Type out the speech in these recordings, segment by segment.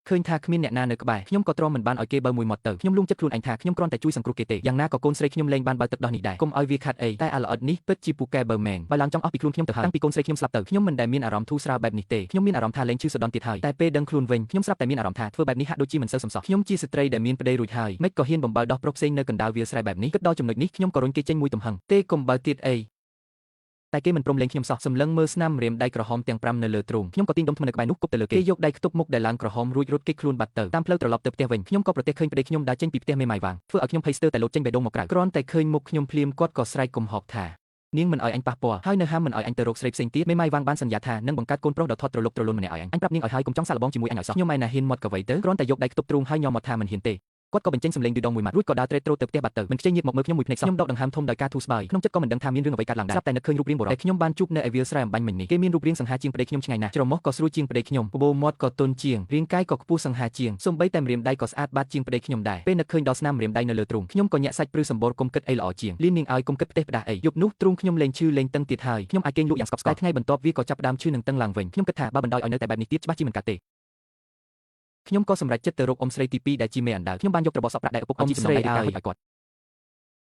ឃើញថាគ្មានអ្នកណានៅក្បែរខ្ញុំក៏ទ្រាំមិនបានឲ្យគេបើមួយមាត់ទៅខ្ញុំលងចិត្តខ្លួនឯងថាខ្ញុំគ្រាន់តែជួយសង្គ្រោះគេទេយ៉ាងណាក៏កូនស្រីខ្ញុំលែងបានបើទឹកដោះនេះដែរកុំឲ្យវាខាត់អីតែអាល្អិតនេះពិតជាពូកែបើមែនបើឡើងចង់អស់ពីខ្លួនខ្ញុំទៅហើយតាំងពីកូនស្រីខ្ញុំស្លាប់ទៅខ្ញុំមិនដែលមានអារម្មណ៍ធូរស្រាលបែបនេះទេខ្ញុំមានអារម្មណ៍ថាលែងឈឺសដន់ទៀតហើយតែពេលដឹងខ្លួនវិញខ្ញុំស្រាប់តែមានអារម្មណ៍ថាធ្វើបែបនេះហាក់ដូចជាមិនសូវសមសោះខ្ញុំជាស្ត្រីដែលមានប្តីរួចហើយមិនក៏ហ៊ានបំបើដោះប្រុសផ្សេងនៅកណ្ដាលវាលស្រែបែបនេះគិតដល់ចំណុចនេះខ្ញុំក៏រុញគេចេញមួយទំហឹងទេកុំបើទៀតអីតែគេមិនព្រមលេងខ្ញុំសោះសម្លឹងមើលស្នាមម្រាមដៃក្រហមទាំង5នៅលើទ្រូងខ្ញុំក៏ទាញដុំធ្មេញនៅក្បែរនោះគប់ទៅលើគេយកដៃខ្ទប់មុខដែលឡើងក្រហមរួចរត់គេចខ្លួនបាត់ទៅតាមផ្លូវត្រឡប់ទៅផ្ទះវិញខ្ញុំក៏ប្រទះឃើញប្តីខ្ញុំដើរចេញពីផ្ទះមេម៉ាយវាងធ្វើឲ្យខ្ញុំភ័យស្ទើរតែលោតចេញបេះដូងមកក្រៅគ្រាន់តែឃើញមុខខ្ញុំភ្លាមគាត់ក៏ស្រែកគំហកថានាងមិនឲ្យអញប៉ះពាល់ហើយនៅហាមមិនឲ្យអញទៅរកស្រីផ្សេងទៀតមេម៉ាយវាងបានសន្យាថានឹងបង្កើតកូនប្រុសដ៏ថត់ត្រលុកត្រលន់ម្នាក់ឲ្យអញប្រាប់នាងឲ្យហើយកុំចង់សាកល្បងជាមួយអញឲ្យសោះខ្ញុំឯណាហ៊ានមាត់កវៃទៅគ្រាន់តែយកដៃខ្ទប់ទ្រូងហើយញោមមកថាមិនហ៊ានទេគាត់ក៏បញ្ចេញសម្លេងឌឺដងមួយម៉ាត់រួចក៏ដើរត្រេតត្រូតទៅផ្ទះបាត់ទៅមិនខ្ចីញៀកមកមើលខ្ញុំមួយភ្នែកសោះខ្ញុំដកដង្ហើមធំដោយការធូរស្បើយក្នុងចិត្តក៏មិនដឹងថាមានរឿងអ្វីកើតឡើងដែរស្រាប់តែនឹកឃើញរូបរាងបុរសដែលខ្ញុំបានជួបនៅឯវាលស្រែអំបញ្ញមិញនេះគេមានរូបរាងសង្ហាជាងប្តីខ្ញុំឆ្ងាយណាស់ច្រមុះក៏ស្រួលជាងប្តីខ្ញុំបបោមាត់ក៏ទន់ជាងរាងកាយក៏ខ្ពស់សង្ហាជាងសូម្បីតែម្រាមដៃក៏ស្អាតបាតជាងប្តីខ្ញុំដែរពេលនឹកឃើញដល់ស្នាមម្រាមដៃនៅលើទ្រូងខ្ញុំក៏ញាក់សាច់ព្រឺសម្បូរគុំគិតអីល្អជាងលៀននាងឲ្យកុំគិតផ្ទះផ្ដាស់អីយប់នោះទ្រូងខ្ញុំលេងឈឺលេងតឹងទៀតហើយខ្ញុំអាចគេងលក់យ៉ាងស្កប់ស្កល់ថ្ងៃបន្ទាប់វាក៏ចាប់ផ្ដើមឈឺនឹងតឹងឡើងវិញខ្ញុំគិតថាបើបណ្ដោយឲ្យនៅតែបែបនេះទៀតច្បាស់ជាមិនកាត់ទេខ្ញុំក៏សម្រេចចិត្តទៅរកអ៊ំស្រីទី2ដែលជាមេអណ្ដើកខ្ញុំបានយករបស់សក់ប្រាក់ដែលឪពុកអ៊ំស្រីឲ្យគាត់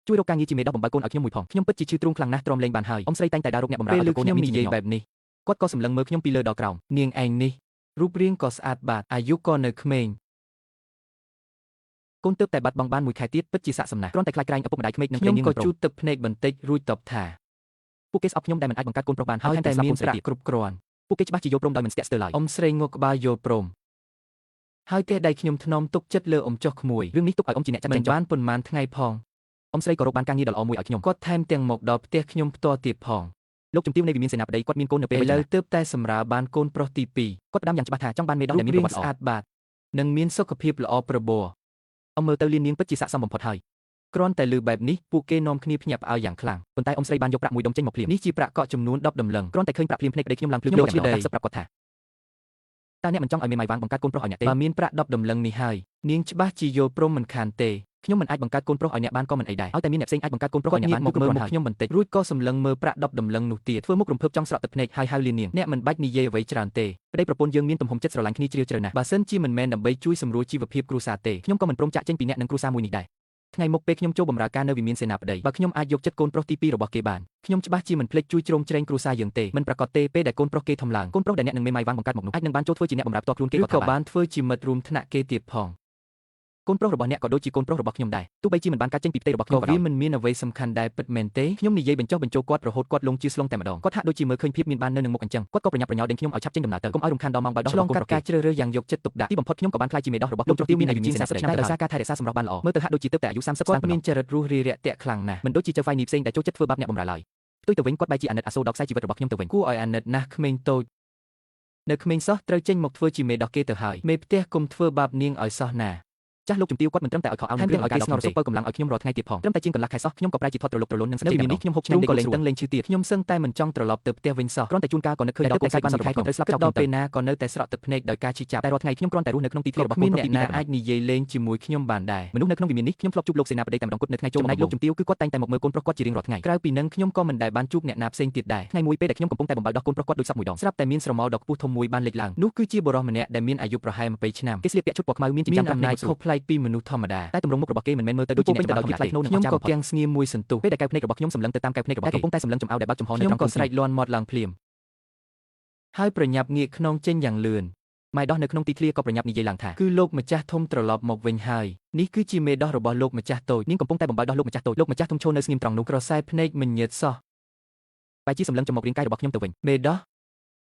ជួយរកការងារជាមេដោះបំបើកូនឲ្យខ្ញុំមួយផងខ្ញុំពិតជាឈឺទ្រូងខ្លាំងណាស់ទ្រាំលេងបានហើយអ៊ំស្រីតែងតែដើររកអ្នកបម្រើឲ្យកូនខ្ញុំនិយាយបែបនេះគាត់ក៏សម្លឹងមើលខ្ញុំពីលើដល់ក្រោមនាងឯងនេះរូបរាងក៏ស្អាតបាតអាយុក៏នៅក្មេងកូនទើបតែបាត់បង់បានមួយខែទៀតពិតជាស័ក្តិសមណាស់គ្រាន់តែខ្លាចក្រែងឪពុកម្ដាយក្មេកនឹងខ្ញុំក៏ជូតទឹកភ្នែកបន្តិចរួចតបថាពួកគេស្អប់ខ្ញុំដែលមិនអាចបង្កើតកូនប្រុសបានហើយតែមានប្រាក់គ្រប់គ្រាន់ពួកគេច្បាស់ជាយល់ព្រមដោយមិនស្ទាក់ស្ទើរឡើយអ៊ំស្រីងក់ក្បាលយល់ព្រមហើយទេដៃខ្ញុំធ្នមទុកចិត្តលើអ៊ំចុះក្មួយរឿងនេះទុកឲ្យអ៊ំជាអ្នកចាត់ចែងបានប៉ុន្មានថ្ងៃផងអ៊ំស្រីក៏រកបានការងារដ៏ល្អមួយឲ្យខ្ញុំគាត់ថែមទាំងមកដល់ផ្ទះខ្ញុំផ្ទាល់ទៀតផងលោកជំទាវនៃវិមានសេនាបតីគាត់មានកូននៅពេលឥឡូវទើបតែសម្រាលបានកូនប្រុសទី2គាត់ផ្ដាំយ៉ាងច្បាស់ថាចង់បានមេដោះដែលមានប្រវត្តិស្អាតបាតនិងមានសុខភាពល្អប្របូរអ៊ំមើលទៅលៀននាងពិតជាស័ក្តិសមបំផុតហើយគ្រាន់តែលើបែបនេះពួកគេនាំគ្នាភ្ញាក់ផ្អើលយ៉ាងខ្លាំងប៉ុន្តែអ៊ំស្រីបានយកប្រាក់មួយដុំចេញមកភ្លាមនេះជាប្រាក់កក់ចំនួន10ដំឡឹងគ្រាន់តែឃើញប្រាក់ភ្លាមភ្នែកប្តីខ្ញុំឡើងភ្លឺខ្ញុំក៏សឹកប្រាប់គាត់ថាតើអ្នកមិនចង់ឲ្យមេម៉ាយវាងបង្កើតកូនប្រុសឲ្យអ្នកទេបើមានប្រាក់10ដំឡឹងនេះហើយនាងច្បាស់ជាយល់ព្រមមិនខានទេខ្ញុំមិនអាចបង្កើតកូនប្រុសឲ្យអ្នកបានក៏មិនអីដែរឲ្យតែមានអ្នកផ្សេងអាចបង្កើតកូនប្រុសឲ្យអ្នកបានមកមើលមុខខ្ញុំបន្តិចរួចក៏សម្លឹងមើលប្រាក់10ដំឡឹងនោះទៀតធ្វើមុខរំភើបចង់ស្រក់ទឹកភ្នែកហើយហៅលៀននាងអ្នកមិនបាច់និយាយអ្វីច្រើនទេប្តីប្រពន្ធយើងមានទំហំចិត្តស្រឡាញ់គ្នាជ្រាលជ្រៅណាស់បើសិនជាមិនមែនដើម្បីជួយសម្រួលជីវភាពគ្រួសារទេខ្ញុំក៏មិនព្រមចាក់ចេញពីអ្នកនឹងគ្រួសារមួយនេះដែរថ្ងៃមុខពេលខ្ញុំចូលបម្រើការនៅវិមានសេនាបតីបើខ្ញុំអាចយកចិត្តកូនប្រុសទី2របស់គេបានខ្ញុំច្បាស់ជាមិនភ្លេចជួយជ្រោមជ្រែងគ្រួសារយើងទេមិនប្រកាសទេពេលដែលកូនប្រុសគេធំឡើងកូនប្រុសដែលអ្នកនឹងមេម៉ាយវាងបង្កើតមកនោះអាចនឹងបានចូលធ្វើជាអ្នកបម្រើផ្ទាល់ខ្លួនគេក៏បានធ្វើជាមិត្តរួមថ្នាក់គេទៀតផងកូនប្រុសរបស់អ្នកក៏ដូចជាកូនប្រុសរបស់ខ្ញុំដែរទោះបីជាមិនបានកាត់ចេញពីផ្ទៃរបស់ខ្ញុំក៏វាមិនមានអ្វីសំខាន់ដែរពិតមែនទេខ្ញុំនិយាយបញ្ចុះបញ្ចូលគាត់រហូតគាត់លងជឿស្លងតែម្ដងគាត់ហាក់ដូចជាមើលឃើញភាពមានបាននៅនឹងមុខអញ្ចឹងគាត់ក៏ប្រញាប់ប្រញាល់ដេញខ្ញុំឲ្យឆាប់ចេញដំណើរទៅកុំឲ្យរំខានដល់ម៉ោងបើដោះរបស់កូនប្រុសការជ្រើសរើសយ៉ាងយកចិត្តទុកដាក់ទីបំផុតខ្ញុំក៏បានខ្លាចជាមេដោះរបស់លោកជំទាវមានអាយុជាង40ឆ្នាំដោយសារការថែរក្សាសម្រស់បានល្អមើលទៅហាក់ដូចជាទើបតែអាយុ30គាត់មានចរិតរួសរាយរាក់ទាក់ខ្លាំងណាស់មិនដូចជាចៅហ្វាយនីផ្សេងដែលចូលចិត្តធ្វើបាបអ្នកបម្រើឡើយផ្ទុយទៅវិញគាត់បែរជាអាណិតអាសូរដល់ខ្សែជីវិតរបស់ខ្ញុំទៅវិញគួរឲ្យអាណិតណាស់ក្មេងតូចនៅក្មេងសោះត្រូវចេញមកធ្វើជាមេដោះគេទៅហើយមេផ្ទះគុំធ្វើបាបនាងឲ្យសោះណាចាស់លោកជំទាវគាត់មិនត្រឹមតែឲ្យខោអាវនឹងរឿងឲ្យគេស្ងរសុពើកម្លាំងឲ្យខ្ញុំរាល់ថ្ងៃទៀតផងត្រឹមតែជាងកន្លះខែសោះខ្ញុំក៏ប្រែជាថត់ត្រលុកត្រលន់នឹងស្នេហ៍ពីនេះខ្ញុំហូបឆ្ងាញ់ក៏លេងតឹងលេងឈឺទៀតខ្ញុំសឹងតែមិនចង់ត្រឡប់ទៅផ្ទះវិញសោះគ្រាន់តែជួនកាលក៏នឹកឃើញដល់កូនស្រីបានសន្តិភាពត្រូវស្លាប់ចោលដល់ពេលណាក៏នៅតែស្រក់ទឹកភ្នែកដោយការឈឺចាប់តែរាល់ថ្ងៃខ្ញុំគ្រាន់តែរស់នៅក្នុងទីធ្លារបស់កូនប្រុសទី2អាចនិយាយលេងជាមួយខ្ញុំបានដែរមនុស្សនៅក្នុងវិមាននេះខ្ញុំធ្លាប់ជួបលោកសេនាបតីតែម្ដងគត់នៅថ្ងៃចូលចំណែកលោកជំទាវគឺគាត់តែងតែមកមើលកូនប្រុសគាត់ជារៀងរាល់ថ្ងៃក្រៅពីនឹងខ្ញុំក៏មិនដែលបានជួបអ្នកណាផ្សេងទៀតដែរថ្ងៃមួយពេលដែលខ្ញុំកំពុងតែបំបើដោះកូនប្រុសគាត់ដូចសពមួយដងស្រាប់តែមានស្រមោលដ៏ខ្ពស់ធំមួយបានលេចឡើងនោះគឺជាបុរសម្នាក់ដែលមានអាយុប្រហែល20ឆ្នាំគេស្លៀកពាក់ឈុតពណ៌ខ្មៅមានចិញ្ចើមតាមណៃខុសប្លែកពីមនុស្សធម្មតាតែទម្រង់មុខរបស់គេមិនមែនមើលទៅដូចជាអ្នកចម្បាំងធម្មតាទេខ្ញុំក៏គាំងស្ងៀមមួយសន្ទុះពេលដែលកែវភ្នែករបស់ខ្ញុំសម្លឹងទៅតាមកែវភ្នែករបស់គេកំពុងតែសម្លឹងចំអោដែលបើកចំហនៅត្រង់ក៏ស្រែកលាន់មាត់ឡើងភ្លាមហើយប្រញាប់ងាកខ្នងចេញយ៉ាងលឿនម៉ែដោះនៅក្នុងទីធ្លាក៏ប្រញាប់និយាយឡើងថាគឺលោកម្ចាស់ធំត្រឡប់មកវិញហើយនេះគឺជាមេដោះរបស់លោកម្ចាស់តូចនាងកំពុងតែបំបើដោះលោកម្ចាស់តូចលោកម្ចាស់ធំឈរនៅស្ងៀមត្រង់នោះក្រសែភ្នែកមិនញើតសោះបែរជាសម្លឹងចំមករាងកាយរបស់ខ្ញុំទៅវិញមេដោះ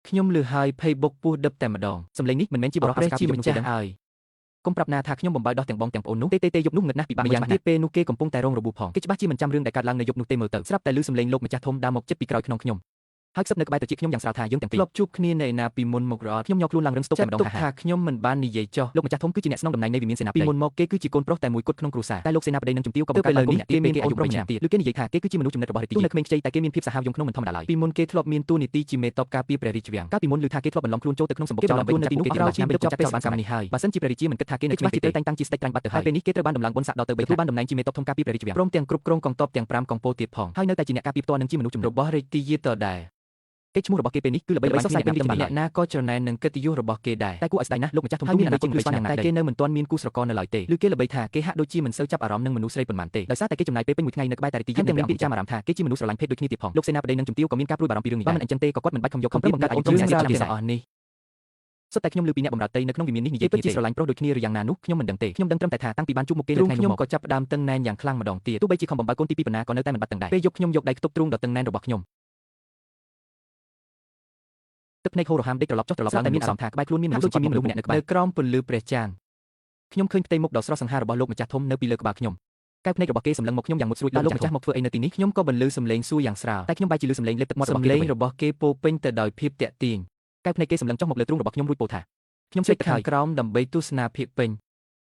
ខ្ញុំលឺហើយភ័យបុកពោះដិបតែម្ដងសម្លេងនេះមិនមែនជាបរិបទជាម្ចាស់ហើយកុំប្រាប់ណាថាខ្ញុំបំបើដោះទាំងបងទាំងប្អូននោះទេយប់នោះងឹតណាស់ពិបាកម្យ៉ាងទៀតពេលនោះគេកំពុងតែរងរបួសផងគេច្បាស់ជាមិនចាំរឿងដែលកើតឡើងនៅយប់នោះទេមើលទៅស្រាប់តែឮសំឡេងលោកម្ចាស់ធំដើរមកជិតពីក្រោយខ្នងខ្ញុំហើយខ្សឹបនៅក្បែរទៅជាខ្ញុំយ៉ាងស្រាលថាយើងទាំងពីរធ្លាប់ជួបគ្នានៅឯណាពីមុនមករត់ខ្ញុំញ័រខ្លួនឡើងរឹងស្ទប់តែម្ដងថាខ្ញុំមិនបាននិយាយចោះលោកម្ចាស់ធំគឺជាអ្នកស្នងតំណែងនៃវិមានសេនាបតីពីមុនមកគេគឺជាកូនប្រុសតែមួយគត់ក្នុងគ្រួសារតែលោកសេនាបតីនឹងជំទាវក៏បង្កើតឡើងនេះគេមានគេអាយុ8ឆ្នាំទៀតឬគេនិយាយថាគេគឺជាមនុស្សចំណិតរបស់រាជទីនៅក្មេងខ្ចីតែគេមានភាពសាហាវយង់ក្នុងមិនធម្មតាឡើយពីមុនគេធ្លាប់មានតួនាទីជាមេតបការពារព្រះរាជវាំងកាលពីមុនឮថាគេធ្លាប់បន្លំខ្លួនចូលទៅក្នុងសម្បុកចោលដើម្បីនៅទីនោះគេក្រោយឆ្នាំទៅចាប់បានកម្មនេះហើយបើសិនជាព្រះរាជាមិនគិតថាគេនៅច្បាស់ជាតែងតាំងជាស្ដេចត្រាញ់បាត់ទៅហើយពេលនេះគេត្រូវបានដំឡើងបុណ្យស័ក្តិដល់ទៅ3ខ្លួនបានតំណែងជាមេតបធំការពារព្រះរាជវាំងព្រមទាំងគ្រប់គ្រងកងទ័ពទាំង5កងពលទៀតផងហើយនៅតែជាអ្នកការពារផ្ទាល់នឹងជាមនុស្សជំររបស់រាជទីយេតដែរ កេរ្តិ៍ឈ្មោះរបស់គេពេលនេះគឺល្បីល្បាញសរសៃពេញរាជធានីអ្នកណាក៏ច្រណែននឹងកិត្តិយសរបស់គេដែរតែគួរឲ្យស្ដាយណាស់លោកម្ចាស់ធំទូមានអនាគតដូចស្វាយ៉ាងណាតែគេនៅមិនទាន់មានគូស្រករនៅឡើយទេឬគេល្បីថាគេហាក់ដូចជាមិនសូវចាប់អារម្មណ៍នឹងមនុស្សស្រីប៉ុន្មានទេដោយសារតែគេចំណាយពេលពេញមួយថ្ងៃនៅក្បែរតែរីទីយើងមានពាក្យចាំអារម្មណ៍ថាគេជាមនុស្សស្រឡាញ់ភេទដូចគ្នាទៀតផងលោកសេនាបតីនិងជំទាវក៏មានការព្រួយបារម្ភពីរឿងនេះបើមិនអញ្ចឹងទេក៏គាត់មិនបាច់ខំយកខំទៀតបង្កើតអាយុធំយ៉ាងនេះទាំងអស់នេះសុទ្ធតែខ្ញុំឮពីអ្នកបម្រើតីនៅក្នុងវិមាននេះនិយាយពិតជាស្រឡាញ់ប្រុសដូចគ្នាឬយ៉ាងណានោះខ្ញុំមិនដឹងទេខ្ញុំដឹងត្រឹមតែថាតាំងពីបានជួបមុខគេនៅថ្ងៃនោះមកក៏ចាប់ផ្ដើមតឹងណែនយ៉ាងខ្លាំងម្ដងទៀតទោះបីជាខំបំបើកូនទី2ប៉ុណ្ណាក៏នៅតែមិនបាត់តឹងដែរពេលយប់ខ្ញុំយកដៃខ្ទប់ទ្រូងដ៏តឹងណែនរបស់ខ្ញុំទឹកភ្នែកហូររហាមដេកត្រឡប់ចុះត្រឡប់ឡើងតែមានអារម្មណ៍ថាក្បែរខ្លួនមានមនុស្សជាមានមនុស្សម្នាក់នៅក្បែរក្រោមពន្លឺព្រះច័ន្ទខ្ញុំឃើញផ្ទៃមុខដ៏ស្រស់សង្ហារបស់លោកម្ចាស់ធំនៅពីលើក្បាលខ្ញុំកែវភ្នែករបស់គេសម្លឹងមកខ្ញុំយ៉ាងមុតស្រួចលោកម្ចាស់មកធ្វើអីនៅទីនេះខ្ញុំក៏បន្លឺសំឡេងសួរយ៉ាងស្រាលតែខ្ញុំបែរជាលឺសំឡេងលេបទឹកមាត់របស់គេសំឡេងរបស់គេពោពេញទៅដោយភាពតាក់ទាញកែវភ្នែកគេសម្លឹងចុះមកលើទ្រូងរបស់ខ្ញុំរួចពោលថាខ្ញុំស្រេកទឹកខាងក្រោមដើម្បីទស្សនាភាពពេញ